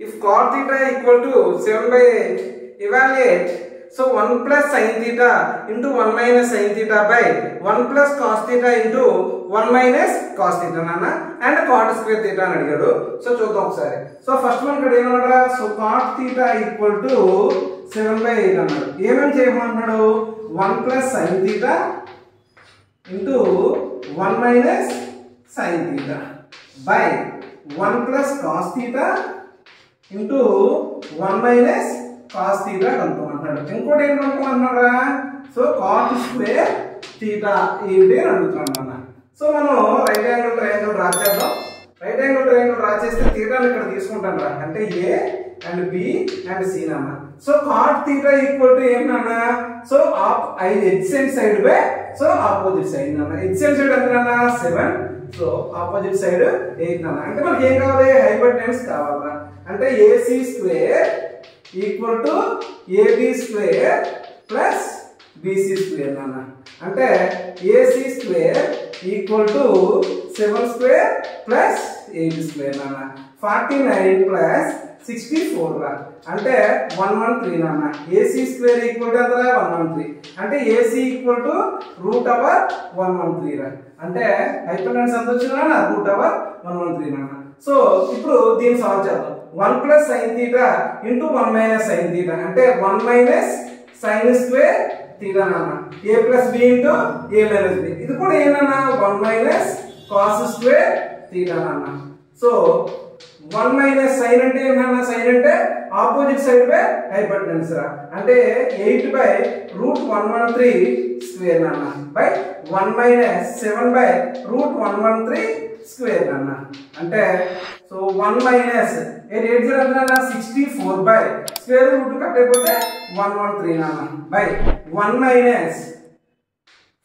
If cot theta equal to 7/8, evaluate. So 1 plus sin theta into 1 minus sin theta by 1 plus cos theta into 1 minus cos theta nana and cot square theta అని అడిగాడు. So చూద్దాం ఒకసారి. So first one ఇక్కడ ఏమన్నాడు? So cot theta equal to 7/8 అన్నాడు. ఏమేం చేయమన్నాడు? 1 plus sin theta into 1 minus sin theta by 1 plus cos theta into 1 minus cos theta కనుక్కోమంటున్నాడు. ఇంకోటి ఏం కనుక్కోమంటున్నాడా? సో cot square theta ఏంటి అని అడుగుతున్నాడు అన్న. సో మనం రైట్ యాంగిల్ ట్రయాంగిల్ డ్రా చేద్దాం. రైట్ యాంగిల్ ట్రయాంగిల్ డ్రా చేస్తే థీటాని ఇక్కడ తీసుకుంటాను రా. అంటే A and B and C నాన్న. So cot theta equal to ఏంటన్నా? So adjacent side by so opposite side నాన్న. ఎడ్జెంట్ సైడ్ ఎంత నాన్న? 7. సో ఆపోజిట్ సైడ్ 8 నాన్న. అంటే మనకి ఏం కావాలి? హైపోటెన్యూస్ కావాలా? అంటే AC square equal to AB square plus BC square నాన్న. అంటే AC square equal to 7 square plus 8 square నాన్న. 49 ప్లస్ 64 రా. అంటే 113 నాన్న. ఏసీ స్క్వేర్ ఈక్వల్ టు ఎంత? 113. అంటే ఏసీ ఈక్వల్ టు √113 రా. అంటే హైపోటెన్యూస్ ఎంత వచ్చిందా? √113 నాన్న. సో ఇప్పుడు దీన్ని సాల్వ్ చేద్దాం. 1 plus sin theta into 1 minus sin theta అంటే 1 minus sin square theta నాన్న. a plus b into a minus b. ఇది కూడా ఏంటన్నా? 1 minus cos square theta నాన్న. సో 1 minus sin అంటే ఏంటన్నా? sin అంటే ఆపోజిట్ సైడ్ బై హైపోటెన్యూస్ రా. అంటే 8/√113 స్క్వేర్ నాన్న బై 1 minus 7/√113 స్క్వేర్ నాన్న. అంటే సో 1 minus 8 ఎంత? 64 బై స్క్వేర్ రూట్ కట్ అయిపోతే 113 నాన్న బై 1 minus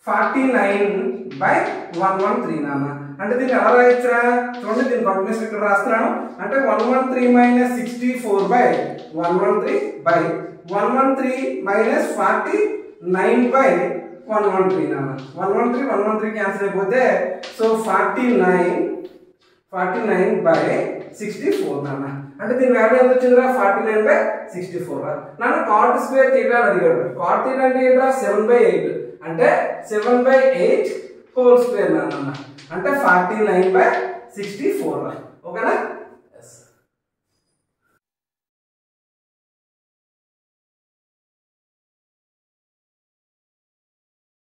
49/113 నాన్న. అంటే దీన్ని ఎలా రాయొచ్చురా? చూడండి, దీని కంటిన్యూస్ ఇక్కడ రాస్తున్నాను. అంటే 113 minus 64 బై 113 బై 113 minus 49/113 నాన్న. 113 క్యాన్సిల్ అయిపోతే సో 49/64 నాన్న. అంటే దీని వాల్యూ ఎంత వచ్చిందిరా? 49/64 రా నాన్న. cot square theta అని అడిగాడు. cot theta అంటే ఏంట్రా? 7/8 అంటే 7/8 హోల్ స్క్వేర్ నాన్న. అంటే 49/64 రా. ఓకేనా?